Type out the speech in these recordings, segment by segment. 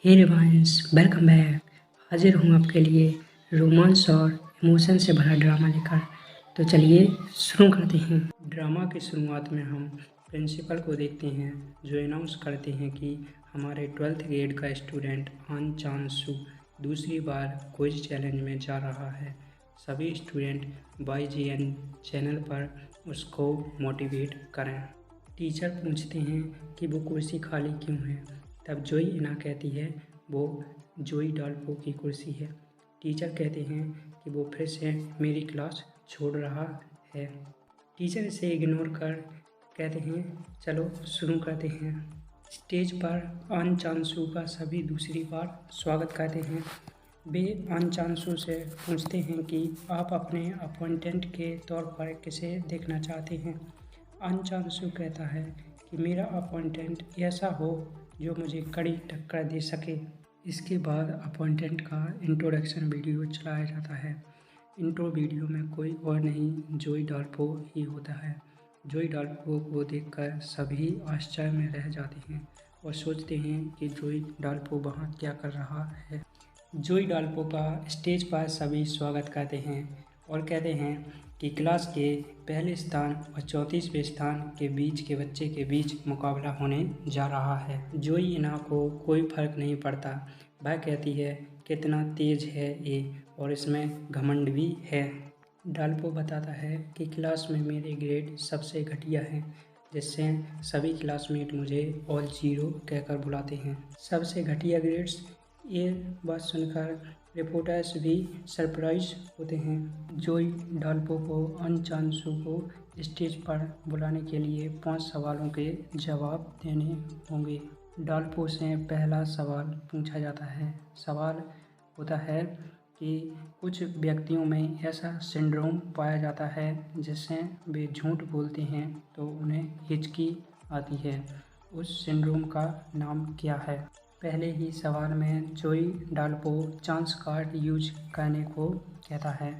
हे रिवांस, welcome back. हाजिर हूँ आपके लिए रोमांस और इमोशन से भरा ड्रामा लेकर। तो चलिए शुरू करते हैं। ड्रामा की शुरुआत में हम प्रिंसिपल को देखते हैं जो अनाउंस करते हैं कि हमारे 12th ग्रेड का स्टूडेंट आन चांसू दूसरी बार क्विज चैलेंज में जा रहा है। सभी स्टूडेंट YGN चैनल पर उसको मोटिवेट करें। टीचर पूछते हैं कि वो कुर्सी खाली क्यों है। तब जोई इना कहती है वो जोई डाल्पो की कुर्सी है। टीचर कहते हैं कि वो फिर से मेरी क्लास छोड़ रहा है। टीचर इसे इग्नोर कर कहते हैं चलो शुरू करते हैं। स्टेज पर आन चांसू का सभी दूसरी बार स्वागत करते हैं। वे आन चांसू से पूछते हैं कि आप अपने अपॉइंटेंट के तौर पर किसे देखना चाहते हैं। आन चांसू कहता है कि मेरा अपॉइंटेंट ऐसा हो जो मुझे कड़ी टक्कर दे सके। इसके बाद अपॉइंटेंट का इंट्रोडक्शन वीडियो चलाया जाता है। इंट्रो वीडियो में कोई और नहीं जोई डाल्पो ही होता है। जोई डाल्पो को देखकर सभी आश्चर्य में रह जाते हैं और सोचते हैं कि जोई डाल्पो वहाँ क्या कर रहा है। जोई डाल्पो का स्टेज पर सभी स्वागत करते हैं और कहते हैं कि क्लास के पहले स्थान और 34वें स्थान के बीच के बच्चे के बीच मुकाबला होने जा रहा है। जोई इना को कोई फर्क नहीं पड़ता। वह कहती है कितना तेज है ये और इसमें घमंड भी है। डाल्पो बताता है कि क्लास में मेरे ग्रेड सबसे घटिया हैं, जिससे सभी क्लासमेट मुझे ऑल जीरो कहकर बुलाते हैं। सबसे घटिया ग्रेड्स, ये बात सुनकर रिपोर्टर्स भी सरप्राइज होते हैं। जोई डाल्पो को अन चांसू को स्टेज पर बुलाने के लिए 5 सवालों के जवाब देने होंगे। डाल्पो से पहला सवाल पूछा जाता है। सवाल होता है कि कुछ व्यक्तियों में ऐसा सिंड्रोम पाया जाता है जिससे वे झूठ बोलते हैं तो उन्हें हिचकी आती है। उस सिंड्रोम का नाम क्या है? पहले ही सवाल में जोई डाल्पो चांस कार्ड यूज करने को कहता है।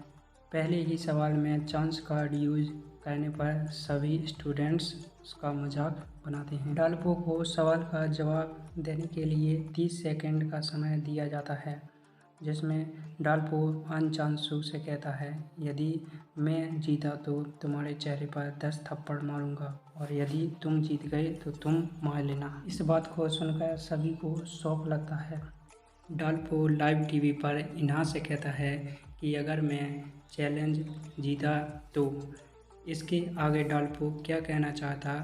पहले ही सवाल में चांस कार्ड यूज करने पर सभी स्टूडेंट्स उसका मजाक बनाते हैं। डाल्पो को सवाल का जवाब देने के लिए 30 सेकंड का समय दिया जाता है, जिसमें डाल्पो अन चांसू से कहता है यदि मैं जीता तो तुम्हारे चेहरे पर 10 थप्पड़ मारूंगा और यदि तुम जीत गए तो तुम मार लेना। इस बात को सुनकर सभी को शौक लगता है। डाल्पो लाइव टीवी पर इन्हा से कहता है कि अगर मैं चैलेंज जीता तो इसके आगे डाल्पो क्या कहना चाहता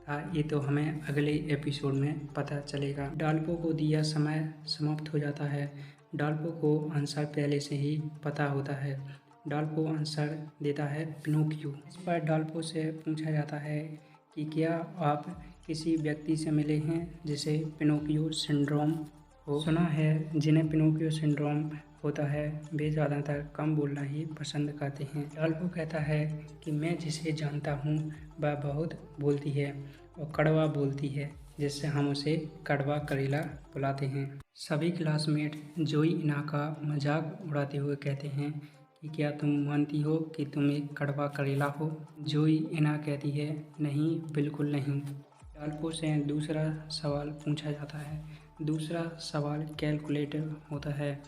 था ये तो हमें अगले एपिसोड में पता चलेगा। डाल्पो को दिया समय समाप्त हो जाता है। डाल्पो को आंसर पहले से ही पता होता है। डाल्पो आंसर देता है पिनोकियो। इस पर डाल्पो से पूछा जाता है कि क्या आप किसी व्यक्ति से मिले हैं जिसे पिनोकियो सिंड्रोम हो? सुना है जिन्हें पिनोकियो सिंड्रोम होता है वे ज़्यादातर कम बोलना ही पसंद करते हैं। डाल्पो कहता है कि मैं जिसे जानता हूँ वह बहुत बोलती है और कड़वा बोलती है, जिससे हम उसे कड़वा करेला बुलाते हैं। सभी क्लासमेट जोई इना का मजाक उड़ाते हुए कहते हैं कि क्या तुम मानती हो कि तुम एक कड़वा करेला हो? जोई इना कहती है नहीं, बिल्कुल नहीं। डाल्पो से दूसरा सवाल पूछा जाता है। दूसरा सवाल कैलकुलेटर होता है,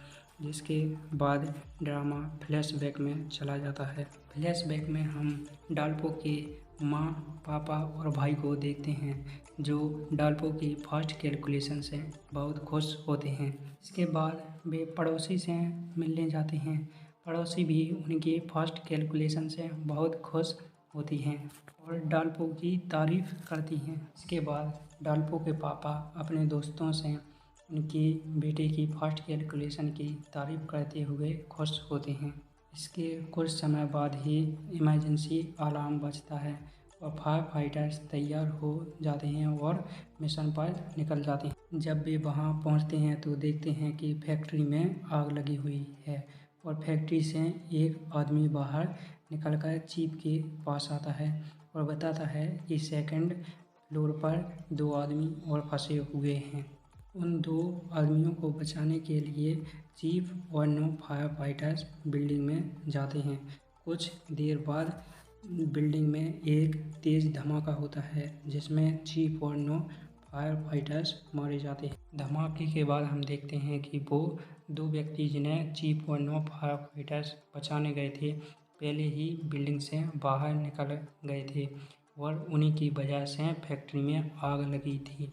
जिसके बाद ड्रामा फ्लैशबैक में चला जाता है। फ्लैशबैक में हम डाल्पो के माँ, पापा और भाई को देखते हैं जो डाल्पो की फर्स्ट कैलकुलेशन से बहुत खुश होते हैं। इसके बाद वे पड़ोसी से मिलने जाते हैं। पड़ोसी भी उनकी फर्स्ट कैलकुलेशन से बहुत खुश होती हैं और डाल्पो की तारीफ करती हैं। इसके बाद डाल्पो के पापा अपने दोस्तों से उनकी बेटे की फर्स्ट कैलकुलेशन की तारीफ करते हुए खुश होते हैं। इसके कुछ समय बाद ही इमरजेंसी अलार्म बजता है और फायर फाइटर्स तैयार हो जाते हैं और मिशन पर निकल जाते हैं। जब वे वहां पहुंचते हैं तो देखते हैं कि फैक्ट्री में आग लगी हुई है और फैक्ट्री से एक आदमी बाहर निकलकर चीफ के पास आता है और बताता है कि सेकंड फ्लोर पर 2 आदमी और फंसे हुए हैं। उन 2 आदमियों को बचाने के लिए चीफ और 9 फायर फाइटर्स बिल्डिंग में जाते हैं। कुछ देर बाद बिल्डिंग में एक तेज़ धमाका होता है जिसमें चीफ और 9 फायर फाइटर्स मारे जाते हैं। धमाके के बाद हम देखते हैं कि वो 2 व्यक्ति जिन्हें चीफ और 9 फायर फाइटर्स बचाने गए थे, पहले ही बिल्डिंग से बाहर निकल गए थे और उन्हीं की वजह से फैक्ट्री में आग लगी थी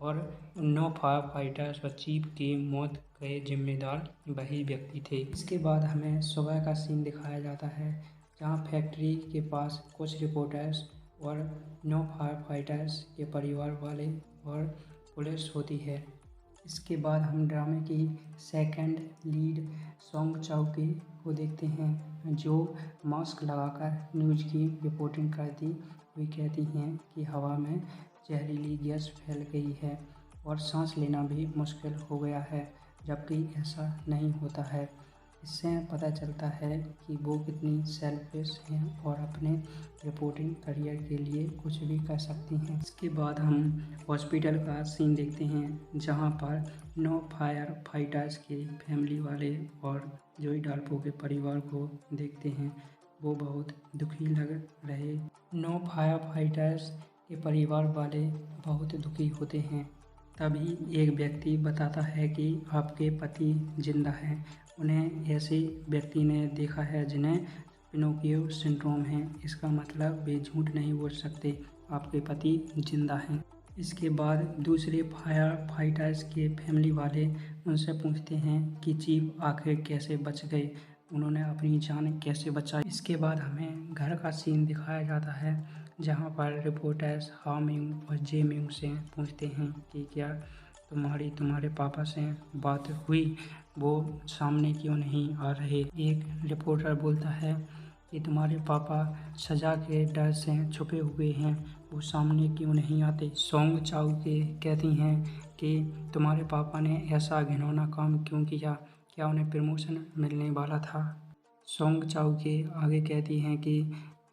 और 9 फायर फाइटर्स और चीफ की मौत के जिम्मेदार वही व्यक्ति थे। इसके बाद हमें सुबह का सीन दिखाया जाता है, जहां फैक्ट्री के पास कुछ रिपोर्टर्स और 9 फायर फाइटर्स के परिवार वाले और पुलिस होती है। इसके बाद हम ड्रामे की सेकंड लीड सोंग चाओके को देखते हैं, जो मास्क लगाकर न्यूज़ की रिपोर्टिंग करती हुई कहती हैं कि हवा में जहरीली गैस फैल गई है और सांस लेना भी मुश्किल हो गया है, जबकि ऐसा नहीं होता है। इससे पता चलता है कि वो कितनी सेल्फिश हैं और अपने रिपोर्टिंग करियर के लिए कुछ भी कर सकती हैं। इसके बाद हम हॉस्पिटल का सीन देखते हैं, जहां पर 9 फायर फाइटर्स के फैमिली वाले और जोई डाल्पो के परिवार को देखते हैं। वो बहुत दुखी लग रहे। 9 फायर फाइटर्स के परिवार वाले बहुत दुखी होते हैं। तभी एक व्यक्ति बताता है कि आपके पति जिंदा हैं। उन्हें ऐसे व्यक्ति ने देखा है जिन्हें पिनोकियो सिंड्रोम है। इसका मतलब वे झूठ नहीं बोल सकते, आपके पति जिंदा हैं। इसके बाद दूसरे फायर फाइटर्स के फैमिली वाले उनसे पूछते हैं कि चीफ आखिर कैसे बच गए, उन्होंने अपनी जान कैसे बचाई। इसके बाद हमें घर का सीन दिखाया जाता है, जहां पर रिपोर्टर्स हा मिंग और जे मिंग से पूछते हैं कि क्या तुम्हारे पापा से बात हुई, वो सामने क्यों नहीं आ रहे। एक रिपोर्टर बोलता है कि तुम्हारे पापा सजा के डर से छुपे हुए हैं, वो सामने क्यों नहीं आते। सोंग चाओके कहती हैं कि तुम्हारे पापा ने ऐसा घिनौना काम क्यों किया, क्या उन्हें प्रमोशन मिलने वाला था। सोंग चाओके आगे कहती हैं कि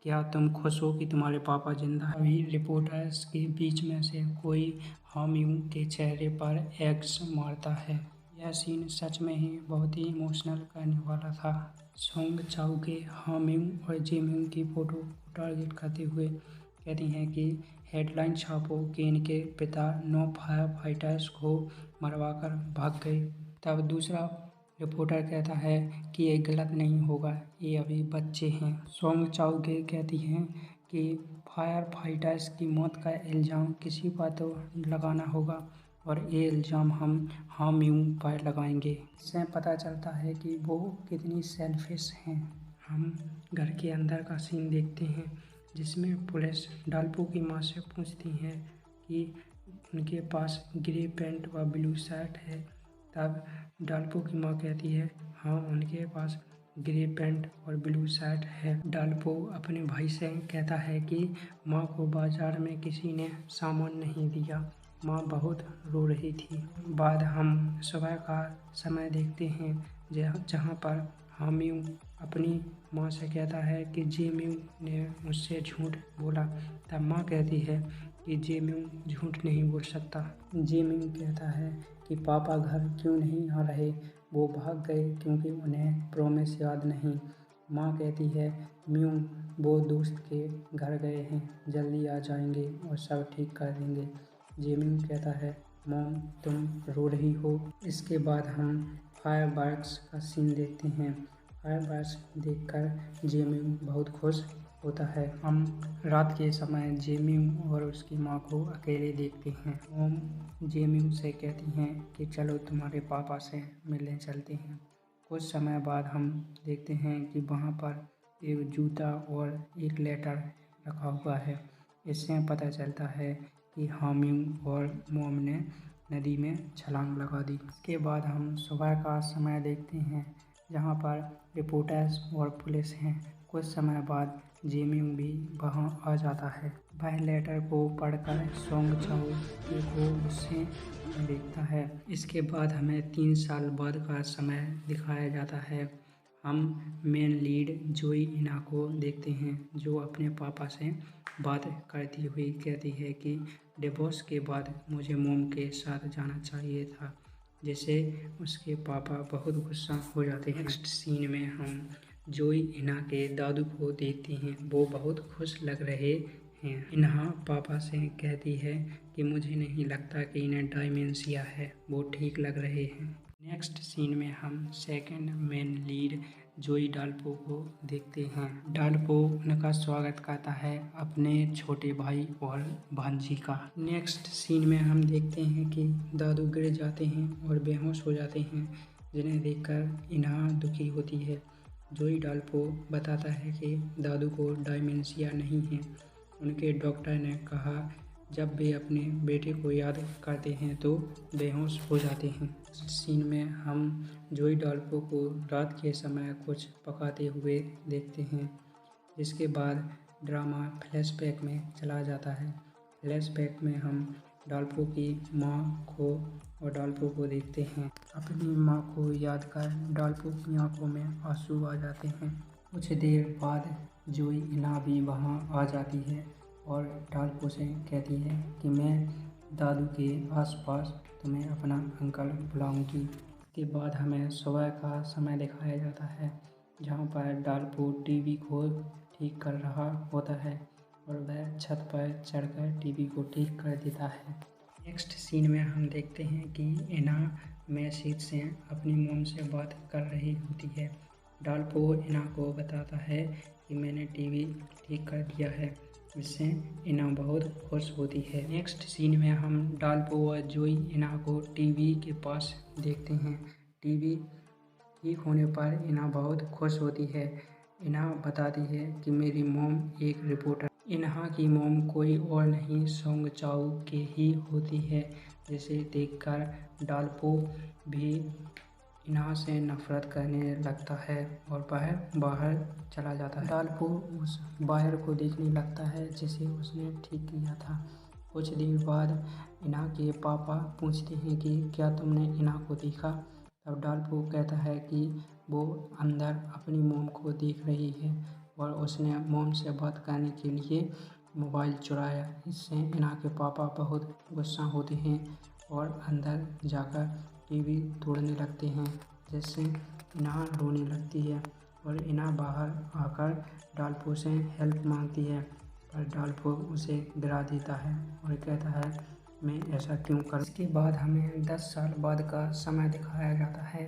क्या तुम खुश हो कि तुम्हारे पापा जिंदा हैं। अभी रिपोर्टर्स के बीच में से कोई हामियों के चेहरे पर एक्स मारता है। यह सीन सच में ही बहुत ही इमोशनल करने वाला था। सोंग चाओके हामियों और जेमियों की फोटो को टारगेट करते हुए कहती हैं कि हेडलाइन छापो कि इनके पिता 9 फायर फाइटर्स को मरवाकर भाग गए। तब दूसरा रिपोर्टर कहता है कि ये गलत नहीं होगा, ये अभी बच्चे हैं। सोंग चाओके कहती हैं कि फायर फाइटर्स की मौत का इल्ज़ाम किसी पर तो लगाना होगा और ये इल्ज़ाम हम हामियों पर लगाएंगे। इससे पता चलता है कि वो कितनी सेल्फिश हैं। हम घर के अंदर का सीन देखते हैं, जिसमें पुलिस डाल्पो की माँ से पूछती है कि उनके पास ग्रे पैंट व ब्लू शर्ट है। तब डाल्पो की माँ कहती है हाँ, उनके पास ग्रे पैंट और ब्लू शर्ट है। डाल्पो अपने भाई से कहता है कि माँ को बाजार में किसी ने सामान नहीं दिया, माँ बहुत रो रही थी। बाद हम सुबह का समय देखते हैं, जहाँ पर हामियों अपनी माँ से कहता है कि जेमियों ने मुझसे झूठ बोला। तब माँ कहती है कि जेमियों झूठ नहीं बोल सकता। जेमियों कहता है कि पापा घर क्यों नहीं आ रहे, वो भाग गए क्योंकि उन्हें प्रॉमिस याद नहीं। माँ कहती है म्यूं, वो दोस्त के घर गए हैं, जल्दी आ जाएंगे और सब ठीक कर देंगे। जेमियों कहता है मॉम, तुम रो रही हो। इसके बाद हम फायरवर्क्स का सीन देखते हैं। फायरवर्क्स देखकर जेमियों बहुत खुश होता है। हम रात के समय जेमियों और उसकी माँ को अकेले देखते हैं। मॉम जेमियों से कहती हैं कि चलो तुम्हारे पापा से मिलने चलते हैं। कुछ समय बाद हम देखते हैं कि वहाँ पर एक जूता और एक लेटर रखा हुआ है। इससे पता चलता है कि हामियों और मॉम ने नदी में छलांग लगा दी। इसके बाद हम सुबह का समय देखते हैं, जहाँ पर रिपोर्टर्स और पुलिस हैं। कुछ समय बाद जेमियों भी वहाँ आ जाता है। वह लेटर को पढ़कर सोंग चाओके को गुस्से में देखता है। इसके बाद हमें 3 साल बाद का समय दिखाया जाता है। हम मेन लीड जोई इना को देखते हैं, जो अपने पापा से बात करती हुई कहती है कि डिवोर्स के बाद मुझे मॉम के साथ जाना चाहिए था, जिससे उसके पापा बहुत गुस्सा हो जाते हैं। नेक्स्ट सीन में हम जोई इना के दादू को देखते हैं, वो बहुत खुश लग रहे हैं। इन्हा पापा से कहती है कि मुझे नहीं लगता कि इन्हें डायमेंशिया है, वो ठीक लग रहे हैं। नेक्स्ट सीन में हम सेकंड मेन लीड जोई डाल्पो को देखते हैं। डाल्पो उनका स्वागत करता है अपने छोटे भाई और भांजी का। नेक्स्ट सीन में हम देखते हैं कि दादू गिर जाते हैं और बेहोश हो जाते हैं, जिन्हें देखकर इन्हा दुखी होती है। जोई डाल्पो बताता है कि दादू को डायमेंशिया नहीं है। उनके डॉक्टर ने कहा जब वे अपने बेटे को याद करते हैं तो बेहोश हो जाते हैं। सीन में हम जोई डाल्पो को रात के समय कुछ पकाते हुए देखते हैं, जिसके बाद ड्रामा फ्लैशबैक में चला जाता है। फ्लैशबैक में हम डाल्पो की माँ को और डाल्पो को देखते हैं। अपनी माँ को याद कर डाल्पो की आंखों में आंसू आ जाते हैं। कुछ देर बाद जोई इना भी वहाँ आ जाती है और डाल्पो से कहती है कि मैं दादू के आसपास तुम्हें अपना अंकल बुलाऊंगी। इसके बाद हमें सुबह का समय दिखाया जाता है, जहाँ पर डाल्पो टीवी को ठीक कर रहा होता है और वह छत पर चढ़कर टीवी को ठीक कर देता है। नेक्स्ट सीन में हम देखते हैं कि इना मैसेज से अपनी मॉम से बात कर रही होती है। डाल्पो इना को बताता है कि मैंने टीवी ठीक कर दिया है, इससे इना बहुत खुश होती है। नेक्स्ट सीन में हम डाल्पो और जोई इना को टीवी के पास देखते हैं। टीवी ठीक होने पर इना बहुत खुश होती है। इना बताती है कि मेरी मॉम एक रिपोर्टर। इन्हा की मॉम कोई और नहीं सोंग चाऊ के ही होती है, जिसे देखकर डाल्पो भी इन्हा से नफरत करने लगता है और वह बाहर चला जाता है। डाल्पो उस बाहर को देखने लगता है जिसे उसने ठीक किया था। कुछ देर बाद इन्हा के पापा पूछते हैं कि क्या तुमने इन्हा को देखा। तब डाल्पो कहता है कि वो अंदर अपनी मॉम को देख रही है और उसने मॉम से बात करने के लिए मोबाइल चुराया। इससे इन्हा के पापा बहुत गुस्सा होते हैं और अंदर जाकर टीवी तोड़ने लगते हैं, जिससे इन्हा रोने लगती है और इन्हा बाहर आकर डाल्पो से हेल्प मांगती है, पर डाल्पो उसे गिरा देता है और कहता है मैं ऐसा क्यों कर। इसके बाद हमें 10 साल बाद का समय दिखाया जाता है।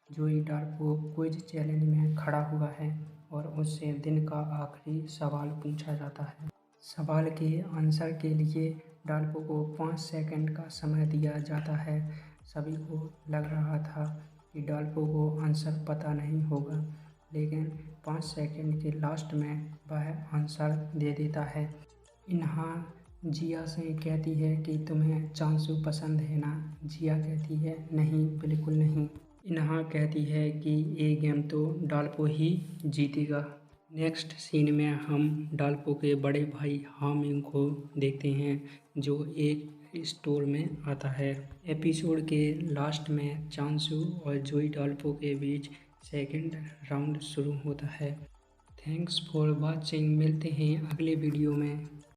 जोई डाल्पो क्विज चैलेंज में खड़ा हुआ है और उससे दिन का आखिरी सवाल पूछा जाता है। सवाल के आंसर के लिए डाल्पो को 5 सेकंड का समय दिया जाता है। सभी को लग रहा था कि डाल्पो को आंसर पता नहीं होगा, लेकिन 5 सेकंड के लास्ट में वह आंसर दे देता है। इन्हा जिया से कहती है कि तुम्हें चांसू पसंद है ना। जिया कहती है नहीं, बिल्कुल नहीं। इन्हा कहती है कि ये गेम तो डाल्पो ही जीतेगा। नेक्स्ट सीन में हम डाल्पो के बड़े भाई हामिंग को देखते हैं, जो एक स्टोर में आता है। एपिसोड के लास्ट में चांसू और जोई डाल्पो के बीच सेकंड राउंड शुरू होता है। Thanks for watching. मिलते हैं अगले वीडियो में।